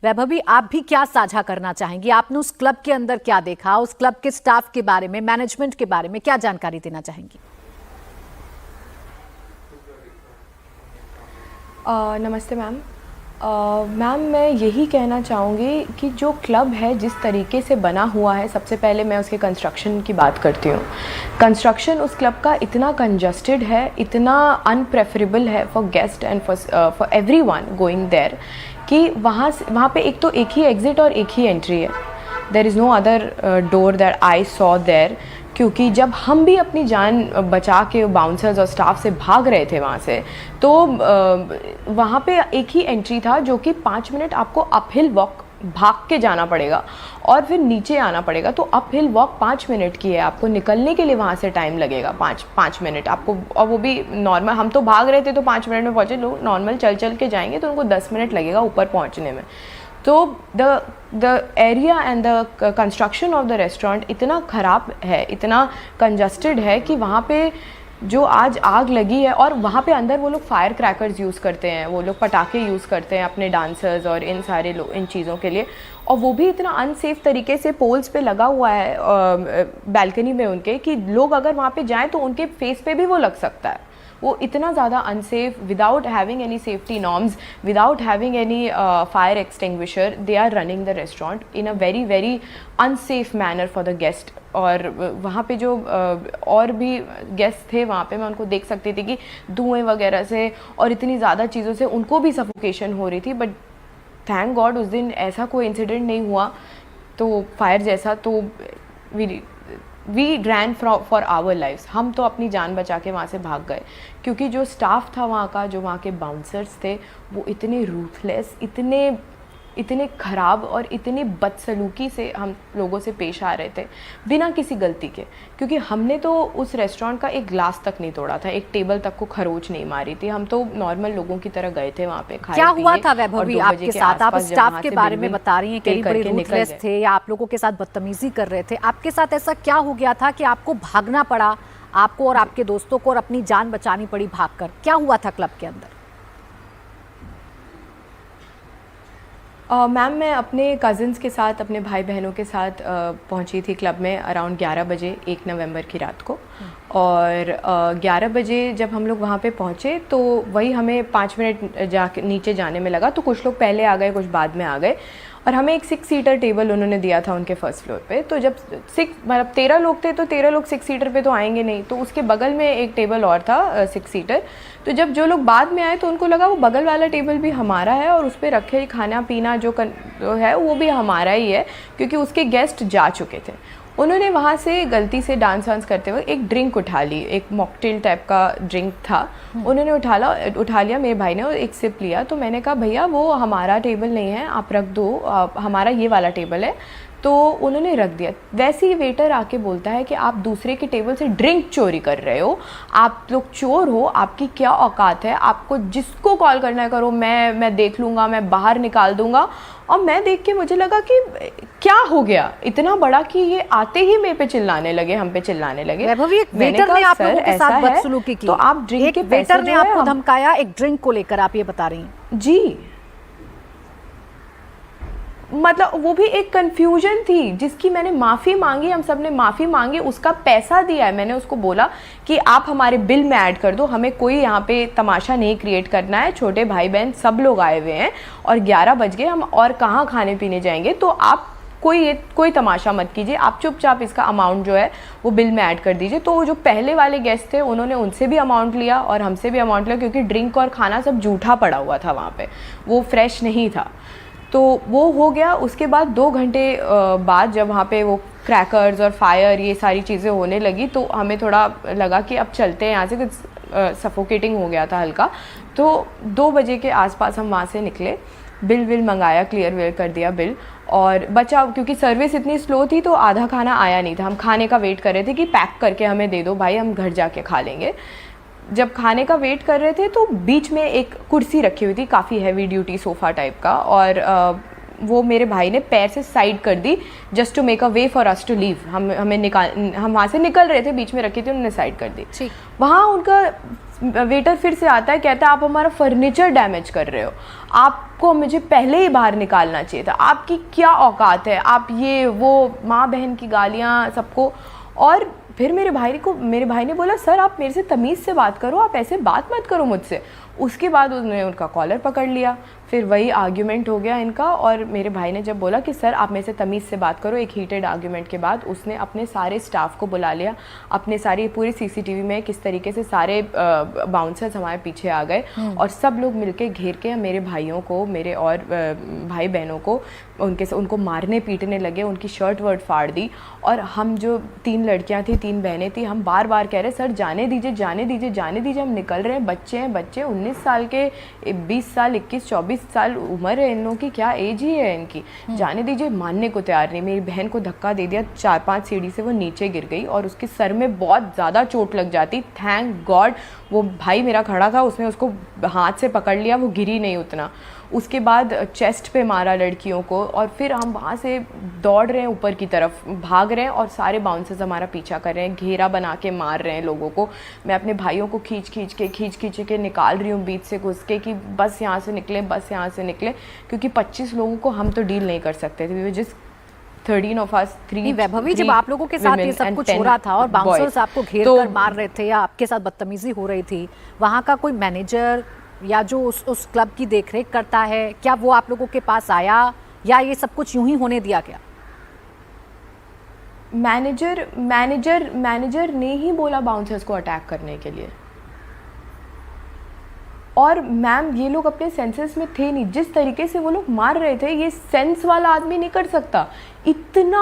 वैभवी, आप भी क्या साझा करना चाहेंगी? आपने उस क्लब के अंदर क्या देखा, उस क्लब के स्टाफ के बारे में, मैनेजमेंट के बारे में क्या जानकारी देना चाहेंगी? नमस्ते मैम। मैम, मैं यही कहना चाहूँगी कि जो क्लब है जिस तरीके से बना हुआ है, सबसे पहले मैं उसके कंस्ट्रक्शन की बात करती हूँ। कंस्ट्रक्शन उस क्लब का इतना कंजस्टेड है, इतना अनप्रेफरेबल है for guest and for everyone going there कि वहाँ पे एक तो एक ही एग्ज़िट और एक ही एंट्री है। There is no other door that I saw there, क्योंकि जब हम भी अपनी जान बचा के बाउंसर्स और स्टाफ से भाग रहे थे वहाँ से, तो वहाँ पे एक ही एंट्री था जो कि 5 मिनट आपको अपहिल वॉक भाग के जाना पड़ेगा और फिर नीचे आना पड़ेगा। तो अपहिल वॉक 5 मिनट की है, आपको निकलने के लिए वहाँ से टाइम लगेगा 5 मिनट आपको, और वो भी नॉर्मल। हम तो भाग रहे थे तो 5 मिनट में पहुँचे, लोग नॉर्मल चल के जाएंगे तो उनको 10 मिनट लगेगा ऊपर पहुँचने में। तो the area and the construction of the restaurant इतना ख़राब है, इतना कंजस्टेड है कि वहाँ पे जो आज आग लगी है, और वहाँ पे अंदर वो लोग फायर क्रैकर्स यूज़ करते हैं, वो लोग पटाखे यूज़ करते हैं अपने डांसर्स और इन सारे इन चीज़ों के लिए, और वो भी इतना अनसेफ तरीके से पोल्स पे लगा हुआ है बैल्कनी में उनके, कि लोग अगर वहाँ पे जाएँ तो उनके फेस पे भी वो लग सकता है। वो इतना ज़्यादा unsafe, without having any safety norms, without having any fire extinguisher, they are running the restaurant in a very very unsafe manner for the guest. और वहाँ पे जो और भी गेस्ट थे वहाँ पे, मैं उनको देख सकती थी कि धुएं वगैरह से और इतनी ज़्यादा चीज़ों से उनको भी सफोकेशन हो रही थी। बट थैंक गॉड उस दिन ऐसा कोई इंसिडेंट नहीं हुआ, तो फायर जैसा। तो we ran for our lives, हम तो अपनी जान बचा के वहाँ से भाग गए, क्योंकि जो स्टाफ था वहाँ का, जो वहाँ के बाउंसर्स थे, वो इतने रूथलेस, इतने ख़राब और इतनी बदसलूकी से हम लोगों से पेश आ रहे थे बिना किसी गलती के। क्योंकि हमने तो उस रेस्टोरेंट का एक ग्लास तक नहीं तोड़ा था, एक टेबल तक को खरोच नहीं मारी थी, हम तो नॉर्मल लोगों की तरह गए थे वहाँ पे खाए। क्या हुआ था वैभवी आपके साथ? आप स्टाफ के बारे में बता रही हैं, कई बड़े रूथलेस थे या आप लोगों के साथ बदतमीजी कर रहे थे, आपके साथ ऐसा क्या हो गया था कि आपको भागना पड़ा, आपको और आपके दोस्तों को, और अपनी जान बचानी पड़ी भागकर? क्या हुआ था क्लब के अंदर? मैम, मैं अपने कज़न्स के साथ, अपने भाई बहनों के साथ पहुंची थी क्लब में अराउंड 11 बजे 1 नवंबर की रात को। और 11 बजे जब हम लोग वहाँ पे पहुँचे तो वही हमें 5 मिनट नीचे जाने में लगा। तो कुछ लोग पहले आ गए, कुछ बाद में आ गए, और हमें एक 6 सीटर टेबल उन्होंने दिया था उनके फर्स्ट फ्लोर पे। तो जब 13 लोग थे तो 13 लोग 6 सीटर पे तो आएंगे नहीं, तो उसके बगल में एक टेबल और था 6 सीटर। तो जब जो लोग बाद में आए तो उनको लगा वो बगल वाला टेबल भी हमारा है और उस पर रखे खाना पीना जो है वो भी हमारा ही है, क्योंकि उसके गेस्ट जा चुके थे। उन्होंने वहाँ से गलती से डांस वांस करते हुए एक ड्रिंक उठा ली, एक मॉकटेल टाइप का ड्रिंक था, उन्होंने उठा लिया मेरे भाई ने, और एक सिप लिया। तो मैंने कहा भैया वो हमारा टेबल नहीं है, आप रख दो, हमारा ये वाला टेबल है। तो उन्होंने रख दिया। वैसे ही वेटर आके बोलता है कि आप दूसरे के टेबल से ड्रिंक चोरी कर रहे हो, आप लोग चोर हो, आपकी क्या औकात है, आपको जिसको कॉल करना है करो, मैं देख लूँगा, मैं बाहर निकाल दूँगा। और मैं देख के मुझे लगा कि क्या हो गया इतना बड़ा कि ये आते ही मेरे पे चिल्लाने लगे, हम पे चिल्लाने लगे। वैभवी, एक वेटर ने आप लोगों के साथ बदसलूकी की, तो आप ड्रिंक के वेटर ने आपको धमकाया एक ड्रिंक को लेकर, आप ये बता रही हैं? जी, मतलब वो भी एक कंफ्यूजन थी जिसकी मैंने माफ़ी मांगी, हम सब ने माफ़ी मांगी, उसका पैसा दिया है। मैंने उसको बोला कि आप हमारे बिल में ऐड कर दो, हमें कोई यहाँ पे तमाशा नहीं क्रिएट करना है, छोटे भाई बहन सब लोग आए हुए हैं और 11 बज गए, हम और कहाँ खाने पीने जाएंगे, तो आप कोई तमाशा मत कीजिए, आप चुपचाप इसका अमाउंट जो है वो बिल में ऐड कर दीजिए। तो जो पहले वाले गेस्ट थे उन्होंने उनसे भी अमाउंट लिया और हमसे भी अमाउंट लिया, क्योंकि ड्रिंक और खाना सब जूठा पड़ा हुआ था वहाँ पे, वो फ्रेश नहीं था। तो वो हो गया। उसके बाद 2 घंटे बाद जब वहाँ पे वो क्रैकर्स और फायर ये सारी चीज़ें होने लगी, तो हमें थोड़ा लगा कि अब चलते हैं यहाँ से, कुछ सफोकेटिंग हो गया था हल्का। तो 2 बजे के आसपास हम वहाँ से निकले, बिल मंगाया, क्लियर कर दिया बिल, और बचा, क्योंकि सर्विस इतनी स्लो थी तो आधा खाना आया नहीं था। हम खाने का वेट कर रहे थे कि पैक करके हमें दे दो भाई, हम घर जाके खा लेंगे। जब खाने का वेट कर रहे थे तो बीच में एक कुर्सी रखी हुई थी, काफ़ी हैवी ड्यूटी सोफ़ा टाइप का, और वो मेरे भाई ने पैर से साइड कर दी just to make a way for us to leave. हम वहाँ से निकल रहे थे, बीच में रखी थी, उन्होंने साइड कर दी। वहाँ उनका वेटर फिर से आता है, कहता है आप हमारा फर्नीचर डैमेज कर रहे हो, आपको मुझे पहले ही बाहर निकालना चाहिए था, आपकी क्या औकात है, आप ये वो, माँ बहन की गालियाँ सबको। और फिर मेरे भाई ने बोला सर आप मेरे से तमीज़ से बात करो, आप ऐसे बात मत करो मुझसे। उसके बाद उन्होंने उनका कॉलर पकड़ लिया, फिर वही आर्ग्यूमेंट हो गया इनका। और मेरे भाई ने जब बोला कि सर आप मेरे से तमीज़ से बात करो, एक हीटेड आर्ग्यूमेंट के बाद उसने अपने सारे स्टाफ को बुला लिया, अपने सारी पूरी सीसीटीवी में किस तरीके से सारे बाउंसर्स हमारे पीछे आ गए और सब लोग मिलके घेर के मेरे भाइयों को, मेरे और भाई बहनों को उनको मारने पीटने लगे, उनकी शर्ट वर्ट फाड़ दी। और हम जो 3 लड़कियां थी, 3 बहनें थी, हम बार बार कह रहे सर जाने दीजिए, जाने दीजिए, जाने दीजिए, हम निकल रहे हैं, बच्चे हैं, बच्चे 19 साल के, 20 साल, 21, 24 साल उम्र है इन लोगों की, क्या एज ही है इनकी, जाने दीजिए। मानने को तैयार नहीं। मेरी बहन को धक्का दे दिया, 4-5 सीढ़ी से वो नीचे गिर गई और उसके सर में बहुत ज़्यादा चोट लग जाती। थैंक गॉड वो भाई मेरा खड़ा था, उसने उसको हाथ से पकड़ लिया, वो गिरी नहीं उतना। उसके बाद चेस्ट पे मारा लड़कियों को और फिर हम वहाँ से दौड़ रहे हैं, ऊपर की तरफ भाग रहे हैं और सारे बाउंसर्स हमारा पीछा कर रहे हैं, घेरा बना के मार रहे हैं लोगों को। मैं अपने भाइयों को खींच खींच के निकाल रही हूँ बीच से घुस के कि बस यहाँ से निकले, बस यहाँ से निकले, क्योंकि 25 लोगों को हम तो डील नहीं कर सकते थे। जिस 13 of us, 3 वैभवी, जब आप लोगों के साथ ये सब कुछ हो रहा था और बाउंसर्स आपको घेर कर मार रहे थे या आपके साथ बदतमीजी हो रही थी, वहाँ का कोई मैनेजर या जो उस क्लब की देखरेख करता है, क्या वो आप लोगों के पास आया या ये सब कुछ यूं ही होने दिया गया? मैनेजर ने ही बोला बाउंसर्स को अटैक करने के लिए। और मैम ये लोग अपने सेंसेस में थे नहीं, जिस तरीके से वो लोग मार रहे थे ये सेंस वाला आदमी नहीं कर सकता। इतना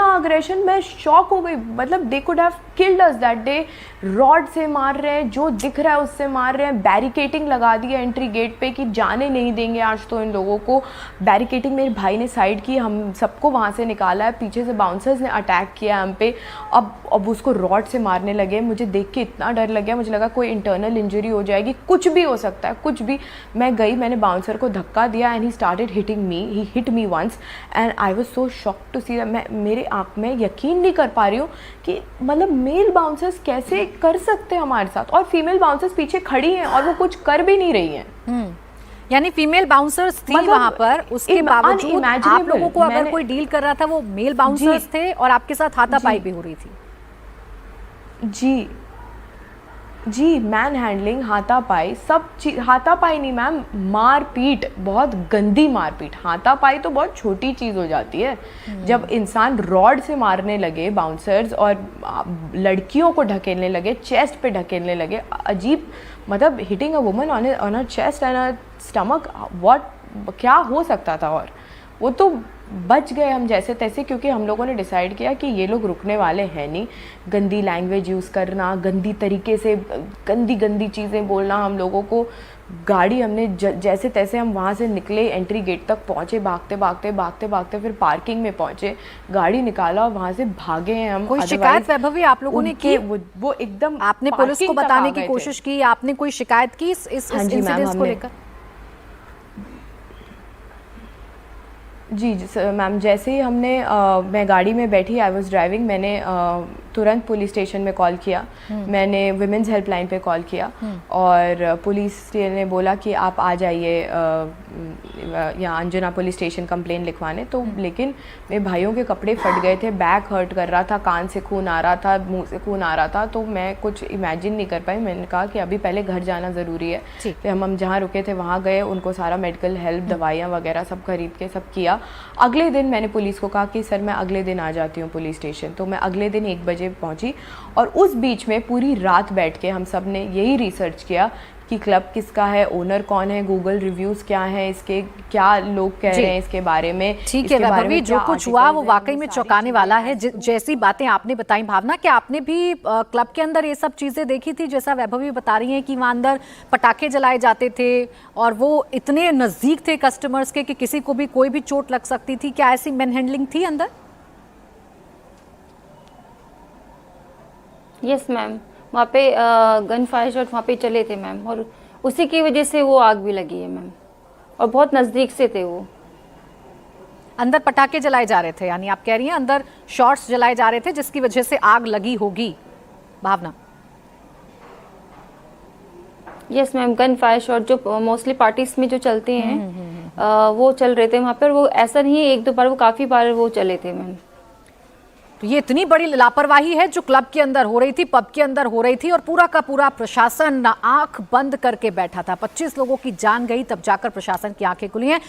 अग्रेशन, मैं शॉक हो गई। मतलब they could have killed us that day. Rod से मार रहे हैं, जो दिख रहा है उससे मार रहे हैं। बैरिकेटिंग लगा दी है एंट्री गेट पे कि जाने नहीं देंगे आज तो इन लोगों को। बैरिकेटिंग मेरे भाई ने साइड की, हम सबको वहाँ से निकाला है। पीछे से बाउंसर्स ने अटैक किया हम पे। अब उसको रॉड से मारने लगे। मुझे देख के इतना डर लग गया, मुझे लगा कोई इंटरनल इंजरी हो जाएगी, कुछ भी हो सकता है, कुछ भी। मैं गई, मैंने बाउंसर को धक्का दिया and he started hitting me. He hit me once and I was so shocked to see. मैं मेरे आँख में यकीन नहीं कर पा रही हूँ कि मतलब मेल बाउंसर्स कैसे कर सकते हैं हमारे साथ, और फीमेल बाउंसर्स पीछे खड़ी हैं और वो कुछ कर भी नहीं रही हैं। यानी फीमेल बाउंसर्स थी मतलब वहां पर, उसके बावजूद आप लोगों को अगर कोई डील कर रहा था वो मेल बाउंसर्स थे और आपके साथ हाथापाई भी हो रही थी। जी, मैन हैंडलिंग, हाथापाई, सब चीज। हाथापाई नहीं मैम, मारपीट, बहुत गंदी मारपीट। हाथापाई तो बहुत छोटी चीज़ हो जाती है। जब इंसान रॉड से मारने लगे बाउंसर्स और लड़कियों को ढकेलने लगे, चेस्ट पे ढकेलने लगे, अजीब। मतलब hitting a woman on a chest and a stomach, क्या हो सकता था। और वो तो बच गए हम जैसे तैसे, क्योंकि हम लोगों ने डिसाइड किया कि ये लोग रुकने वाले हैं नहीं। गंदी लैंग्वेज यूज़ करना, गंदी तरीके से गंदी चीज़ें बोलना हम लोगों को। गाड़ी हमने जैसे तैसे हम वहाँ से निकले, एंट्री गेट तक पहुँचे, भागते फिर पार्किंग में पहुँचे, गाड़ी निकाला और वहाँ से भागे हैं हम। कोई शिकायत वैभवी आप लोगों ने की? वो एकदम, आपने पुलिस को बताने की कोशिश की? आपने कोई शिकायत की इस इंसिडेंट को लेकर? जी मैम, जैसे ही मैं गाड़ी में बैठी, आई वॉज ड्राइविंग, मैंने तुरंत पुलिस स्टेशन में कॉल किया। मैंने विमेंस हेल्पलाइन पे कॉल किया और पुलिस ने बोला कि आप आ जाइए यहाँ अंजना पुलिस स्टेशन कंप्लेन लिखवाने। तो लेकिन मेरे भाइयों के कपड़े फट गए थे, बैक हर्ट कर रहा था, कान से खून आ रहा था, मुंह से खून आ रहा था, तो मैं कुछ इमेजिन नहीं कर पाई। मैंने कहा कि अभी पहले घर जाना ज़रूरी है। फिर हम जहाँ रुके थे वहाँ गए, उनको सारा मेडिकल हेल्प, दवाइयाँ वगैरह सब खरीद के सब किया। अगले दिन मैंने पुलिस को कहा कि सर मैं अगले दिन आ जाती हूँ पुलिस स्टेशन। तो मैं अगले दिन 1 बजे पहुँची और उस बीच में पूरी रात बैठ के हम सब ने यही रिसर्च किया कि क्लब किसका है, ओनर कौन है, गूगल रिव्यूज़ क्या हैं इसके, क्या लोग कह रहे हैं इसके बारे में। ठीक है वैभवी, जो कुछ हुआ वो वाकई में चौंकाने वाला है। जैसी बातें आपने बताई भावना, कि आपने भी क्लब के अंदर ये सब चीज़ें देखी थी, जैसा वैभवी बता रही हैं कि वहाँ अंदर पटाखे जलाए जाते थे और वो इतने नज़दीक थे कस्टमर्स के कि किसी को भी कोई भी चोट लग सकती थी। क्या ऐसी मैन हैंडलिंग थी अंदर? यस मैम, वहाँ पे गन फायर शॉट वहाँ पे चले थे मैम, और उसी की वजह से वो आग भी लगी है मैम, और बहुत नज़दीक से थे वो। अंदर पटाखे जलाए जा रहे थे, यानी आप कह रही हैं अंदर शॉट्स जलाए जा रहे थे जिसकी वजह से आग लगी होगी। Bhavna, yes ma'am, gun fire shot जो मोस्टली पार्टीज में जो चलते हैं वो चल रहे थे वहाँ पर। वो ऐसा नहीं है एक दो बार, वो काफी बार वो चले थे मैम। तो ये इतनी बड़ी लापरवाही है जो क्लब के अंदर हो रही थी, पब के अंदर हो रही थी, और पूरा का पूरा प्रशासन आंख बंद करके बैठा था। 25 लोगों की जान गई, तब जाकर प्रशासन की आंखें खुली हैं।